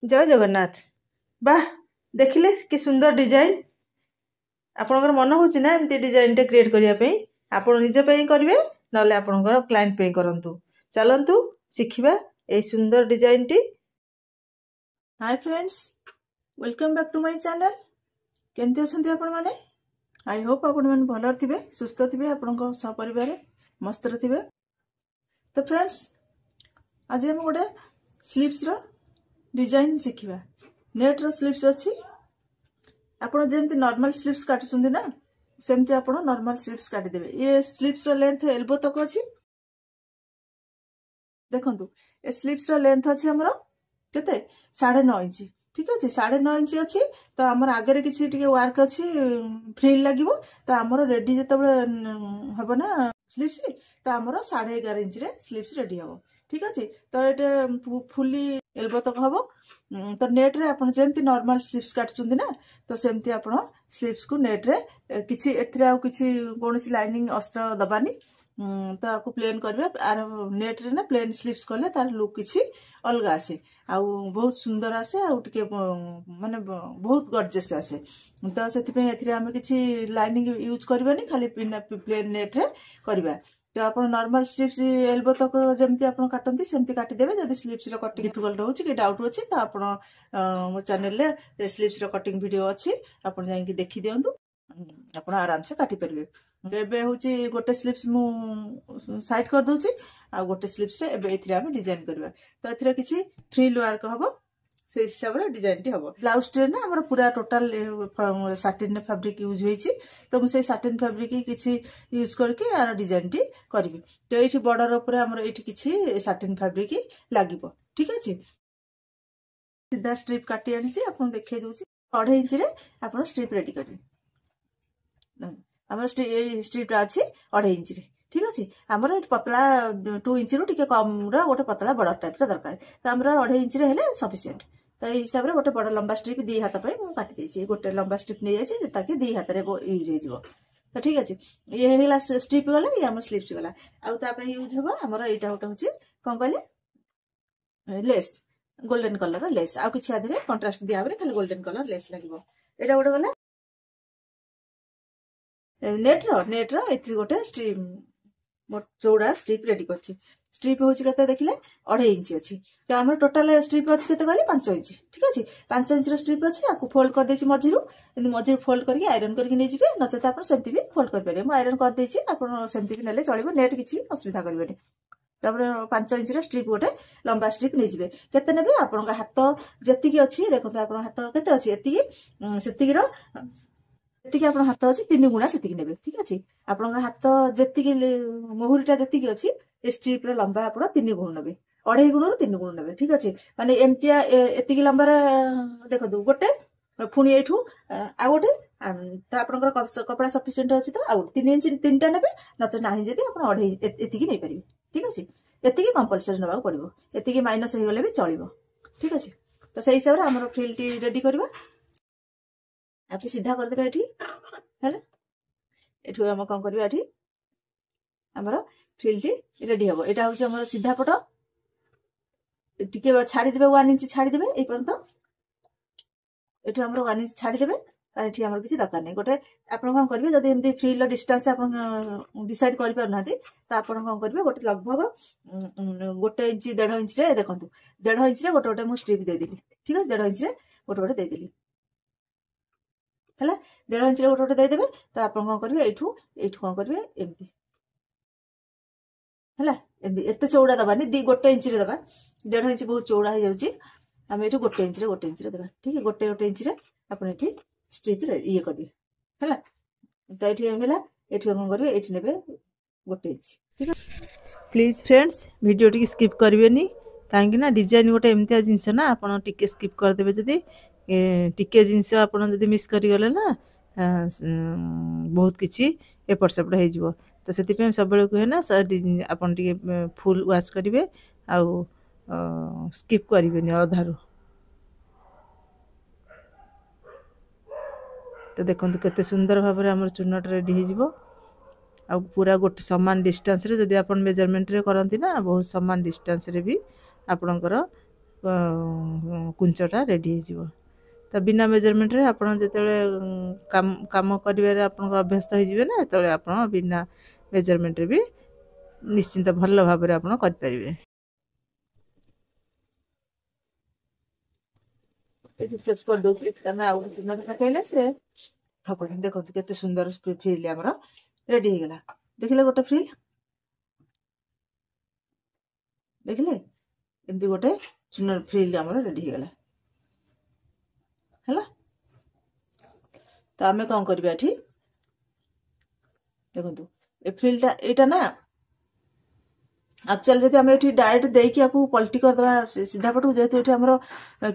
जय जगन्नाथ। वाह देखिले कि सुंदर डिजाइन आपनकर मन होची ना एमती डिजाइन टे क्रिएट करिया पे आपण निज पे करिवे नले आपनकर क्लाइंट पे करंतु चलंतु सिखिबा ए सुंदर डिजाइन टी। Hi friends, welcome back to my channel. केमती अछंती आपण माने? आई होप आपण माने भलो थिबे, सुस्थ थिबे, आपनकर सहपरिवार मस्त थिबे। तो फ्रेंड्स आज हम गोटे स्लीव्स रो डिजाइन शिखिबा। नेट रो स्लीव्स अछि आपण जेमती नॉर्मल स्लीव्स काटुचंदी ना सेमती आपण नॉर्मल स्लीव्स काटी देबे। ये स्लीव्स रो लेंथ एल्बो तक अछि। देखंतु ए स्लीव्स रो लेंथ अछि हमरो केते 9.5 इंच। ठीक अछि, 9.5 इंच अछि। तो हमर आगे किछि टिके वर्क अछि, फ्रिल लागिवो। तो हमर रेडी जतबे हबो ना स्लीव्स तो हमर 11.5 इंच रे स्लीव्स रेडी हबो। ठीक अछि, तो एटे फुली एल्बो तक हबो। तो नेट रे आपण जेमती नॉर्मल स्लीव्स काटचुंदी ना तो सेमती आपण स्लीव्स को नेट रे किछि एथरे आ किछि कोनसी लाइनिंग अस्त्र दबानी। तो आपको प्लेन करबे आर नेट रे ना प्लेन स्लीव्स करले तार लुक किछि अलगा आसे आ बहुत सुंदर आसे आ टिके माने बहुत गॉर्जियस आसे। तो सेति पे एथरे हम किछि लाइनिंग यूज करबेनी, खाली प्लेन नेट रे करबा। तो आप नॉर्मल स्लीव्स एल्बो तक जमती आप काटती सेमती काटी देबे। जदि स्लीव्स रो कटिंग डिफिकल्ट होची कि डाउट होची तो आप मो चैनल रे स्लीव्स रो कटिंग वीडियो अछि, आप जाई देखि दियंतु, आप आराम से काटी परिबे। एबे होची गोटे स्लीव्स मु साइड कर दोची आ गोटे स्लीव्स रे एबे एथरे हम डिजाइन करबा। तो एथरे किछि फ्रिल वर्क हबो, से हिसाब रे डिजाइन टी हबो। ब्लाउज टे ना हमर पूरा टोटल साटिन फैब्रिक यूज होईची। तो हम से साटिन फैब्रिक किछि यूज करके आर डिजाइन टी करबी। तो एठी बॉर्डर ऊपर हमर एठी किछि साटिन फैब्रिक लागिवो। ठीक अछि, सीधा स्ट्रिप काटी आनिछि आपन देखै दोछि। 2.5 इंच रे आपन स्ट्रिप रेडी करबी। हमर स्ट्रिप अछि 2.5 इंच रे। ठीक अछि, हमर पतला 2 इंच रु टिके कम रो गोटे पतला बड़ टाइप रे दरकार। तो हमर 2.5 इंच रे हेले सफिशिएंट। तो ए हिसाब रे गोटे बड़ लंबा स्ट्रिप दी हाथ पे मु काटी देछि। गोटे लंबा स्ट्रिप नै अछि ताकि दी हाथ रे यूज हे जिवो। तो ठीक अछि, ये हेला स्ट्रिप गला, ये हमर स्लीव्स गला। आ ता पे यूज होबा हमर एटा होटा होछि कोन कहले लेस, गोल्डन कलर लेस। आ किछि आधरे कंट्रास्ट दिया बरे खाली गोल्डन कलर लेस लागिवो। एटा गोटे गला नेट रो एथि गोटे स्ट्रिप चौड़ा स्ट्रिप रेडी करछि। स्ट्रिप होछि कते देखले 2.5 इंच अछि। तो हमर टोटल स्ट्रिप अछि कते कहले 5 इंच। ठीक अछि, 5 इंच रो स्ट्रिप अछि। आकु फोल्ड कर देछि मझिरु, एंड मझिरु फोल्ड करके आयरन करके नै जिबे। नचेत आपण सेमति भी फोल्ड कर पारे। मु आयरन कर देछि, आपण सेमति भी नेले चलिबो, नेट किछि असुविधा करबेनी। तबरे 5 इंच रो स्ट्रिप गोटे लंबा स्ट्रिप नै जिबे। केते नेबे आपण का हाथ जेति की अछि देखो। आपण हाथ केते अछि एति सेति रो एतिकी आपण हाथ अछि 3 गुणा सेतिकी नेबे। ठीक अछि, आपण हाथ जेतिकी मोहुरीटा जेतिकी अछि ए स्ट्रिप रो लंबा आपण 3 गुण नेबे। 2.5 गुण रो 3 गुण नेबे। ठीक अछि, माने एमतिया एतिकी लंबा रे देखो दु गोटे पुनी एठू आ गोटे त आपण कपड़ा सफिशिएंट अछि। तो आ 3 इंच 3टा नेबे, नच नाही जदी आपण 2.5 एतिकी नै परिबे। ठीक अछि, एतिकी कंपलसरी नबा पड़िबो, एतिकी माइनस हो गले भी चलिबो। ठीक अछि, तो सेही हिसाब रे हमर फ्रिल टी रेडी करबा। आप सीधा कर देबे एठी हैला। एठू हम कोन करबा एठी हमर फ्रिल टी रेडी हबो। एटा होछ हमर सीधा पट, टिके छाडी देबे 1 इंच छाडी देबे। ए परंत एठू हमर 1 इंच छाडी देबे, कारण एठी हमर किछि दरकार नै। गोटे आपण कोन करबे जदी एमदी फ्रिल डिस्टेंस आपण डिसाइड करि पर नाथि त आपण कोन करबे गोटे लगभग 1 इंच 1.5 इंच रे देखंतु 1.5 इंच रे गोटे मु स्ट्रिप दे देली। ठीक है, 1.5 इंच रे गोटे दे देली हैला। 1.5 इंच रे गोटे दे देबे। तो आपण कोन करबे एठू कोन करबे एमती हैला। एमती एते चौड़ा दबानी, गोटे इंच रे दबा। 1.5 इंच बहुत चौड़ा हो जाउची, हम एठू गोटे इंच रे दबा। ठीक है, गोटे इंच रे आपण एठी स्ट्रिप रे ये करबे हैला। तो एठी हैला, एठी कोन करबे एठी नेबे गोटे इंच। ठीक है, प्लीज फ्रेंड्स वीडियो टी स्किप करबेनी, काहेकि ना डिजाइन गोटे एमतिया जिंस ना आपण टिके स्किप कर देबे। जदी टिके जिंस आपण जदी मिस करि गले ना बहुत किछि एपट सेपट हो जिवो। तो सेति पे सब बेले कहे ना आपण टिके फुल वॉच करिवे आ स्किप करिवेनी अधारु। तो देखंतु केते सुंदर भाबरे हमर चुन्नट रेडी हो जिवो। आ पूरा गोटे समान डिस्टेंस रे जदी आपण मेजरमेंट रे करंती ना बहुत समान डिस्टेंस रे भी आपणकर कुंचटा रेडी हो तो बिना मेजरमेंट रे आपण जेतेले काम करिवारे आपण अभ्यस्त हो जिवे ना तेतले आपण बिना मेजरमेंट रे भी निश्चिंत भल भाव में आपण कर परिवे। एठी फ्रेश कर दो तने आउ दिन कहले से हबनी देखो केते सुंदर फ्रिल हमर रेडी हो गला देखिले गोटे फ्रिल देखिले एमती गोटे सुंदर फ्रिल हमर रेडी हो गला हैला तो आमे कौन करबा एठी देखंतु ए फ्रिलटा एटा ना एक्चुअली जदि आमे एठी डायरेक्ट देकी आपको पलटी कर दवा सीधा पटू जेतु एठी हमरो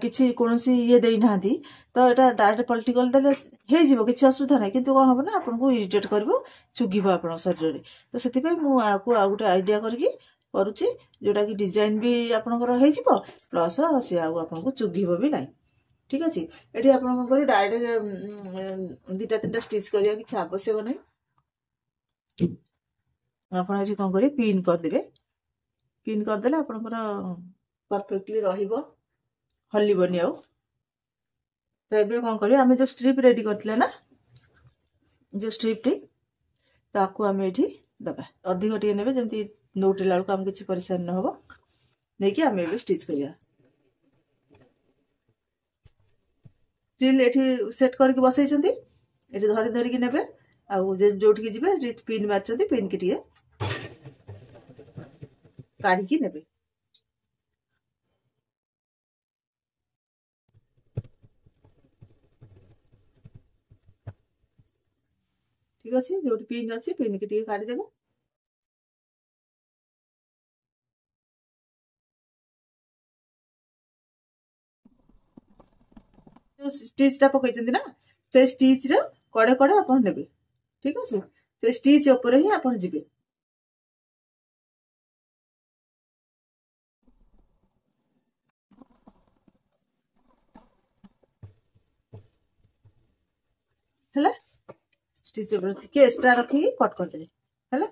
किछि कोनोसी ये देई नाहंती तो एटा डायरेक्ट पलटी कर देले हे जीवो किछि असुविधा नै किंतु कोन हबो ना आपन को इरिटेट करबो चुगिबो आपन शरीर रे तो सेति पे मु आपको आ गुटे आईडिया करकी करूची जोटा कि डिजाइन भी आपन को हे जीवो प्लस से आ आपन को चुगिबो भी नै ठीक अछि एठी आपन को करी डायरेक्ट दुटा तीनटा स्टिच करिया किछि आवश्यक नै आपन एठी कोन करी पिन कर देबे पिन कर देले आपन परफेक्टली रहिबो हल्लीबनी आउ तो एबे कोन करियो आमे जो स्ट्रिप रेडी करथिले ना जो स्ट्रिप टी ताकू आमे एठी दबा अधिक टी नेबे जेमति नोट लाल को हम किछि परेशान न होबो नेकी आमे एबे स्टिच करिया फ्रिल एठी सेट करके बसै छथि एठी धरि धरि कि नेबे आ जोठी कि जिबे पिन मारछथि पिन कि टिए काढ़ी की नेबे ठीक अछि जोठी पिन अछि पिन कि टिए काढ़ी देबे जो स्टिच टा पकै छथि ना से स्टिच रे कड़े कड़े अपन नेबे ठीक अछि से स्टिच ऊपर ही अपन जिबे हैला स्टिच ऊपर के एक्स्ट्रा रखी कट कर देले हैला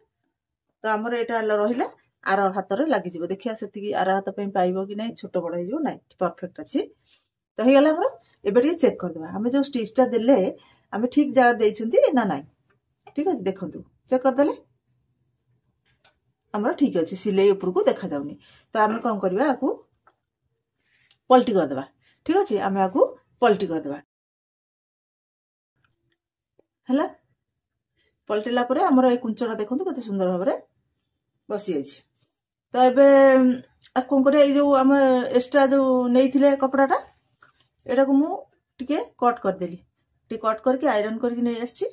तो हमर एटा रहिला आर हाथ रे लागि जिवो देखिया सेति आर हाथ पे पाइबो कि नै छोट बड़ हो जिवो नै परफेक्ट अछि तो हे गला हमर एबे टी चेक कर देबा हमें जो स्टिच टा देले हमें ठीक जगह देइ छथि ना नै ठीक अछि देखंतु चेक कर देले हमर ठीक अछि सिलाई ऊपर को देखा जाउनी तो हमें कोन करबा आकू पलटी कर देबा ठीक अछि हमें आकू पलटी कर देबा हैला पलटिला परे हमर ए कुंचटा देखंतु कते सुंदर भाबरे बसी जाइछि तो एबे आ कोन करे ए जो हम एक्स्ट्रा जो नेइथिले कपड़ाटा एटा को मु टिके कट कर देली टिके कट करके आयरन करके नै आछि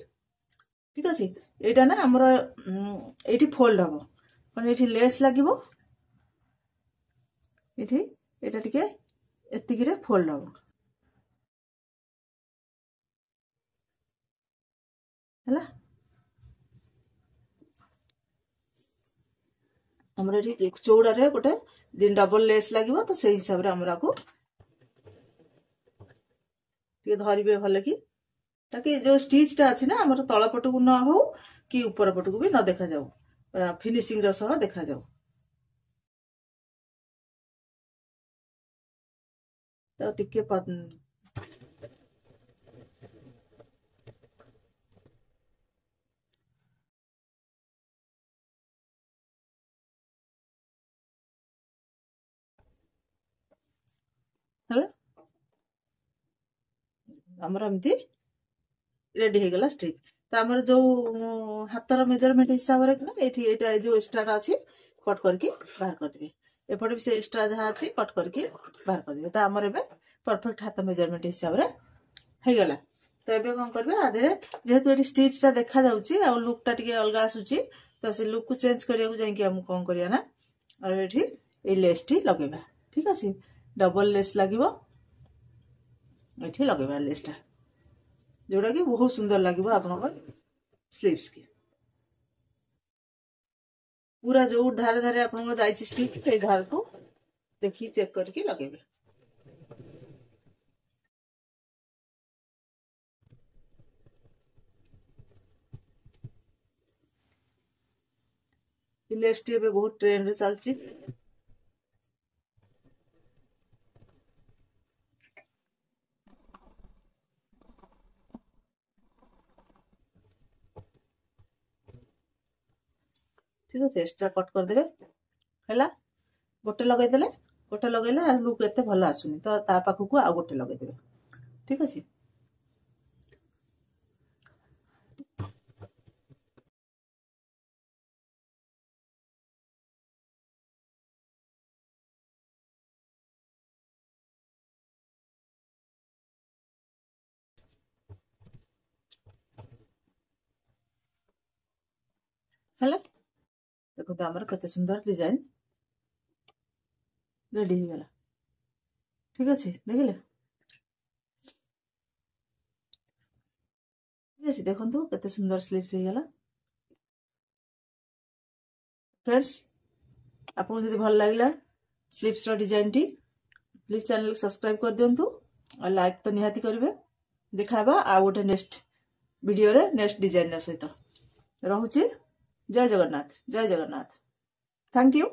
ठीक अछि एटा ना हमर एठी फोल्ड हबो कोन एठी लेस लागिवो एठी एटा टिके एतिकी रे फोल्ड हबो हैला हमर एठी चौड़ा रे गोटे दिन डबल लेस लागिवो तो सेही हिसाब रे हमरा को टिके धरिबे भले कि ताकि जो स्टिच टा अछि ना हमर तळ पटकु न हो कि ऊपर पटकु भी न देखा जाऊ फिनिशिंग रो सह देखा जाऊ तो टिके हैला हमर एमती रेडी हो गला स्ट्रिप तो हमर जो हाथर मेजरमेंट हिसाब रे ना एठी एटा जो एक्स्ट्रा टा अछि कट करके बाहर कर देबे एपटे भी से एक्स्ट्रा जहा अछि कट करके बाहर कर देबे तो हमर एबे परफेक्ट हाथ मेजरमेंट हिसाब रे हो गला तो एबे कोन करबे आधे जेहेतु एठी स्टिच टा देखा जाउची आ लुक टा टिके अलगा आसुची तो से लुक को चेंज करिया को जाई कि हम कोन करिया ना और एठी ए लेस टी लगेबा ठीक अछि डबल लेस लागिवो एठी लगेबा लेस टा जोड़ा कि बहुत सुंदर लगे आप स्लीव्स की पूरा जो धारे धारे आप स्टिच से धार को देखी चेक करके लगे लेस टी बहुत ट्रेंड रे चलची ठीक अच्छे एक्सट्रा कट करदे है गोटे लगेदेले गोटे लगेले आर लुक एते भल आसुनी तो ता पाखकू आ गोटे लगेदेबे ठीक अच्छे। हेला देखो तो आमर केते सुंदर डिजाइन रेडी हो गला ठीक अच्छे देखिले ठीक अच्छे देखो केते सुंदर स्लीव्स हो गला फ्रेंड्स आपको जब भल लगे sleeves design T please channel subscribe कर दिंतु और लाइक तो निहाती करेंगे देखा आ गोटे नेक्स्ट वीडियो रे नेक्स्ट डिजाइन सहित रोचे। जय जगन्नाथ थैंक यू।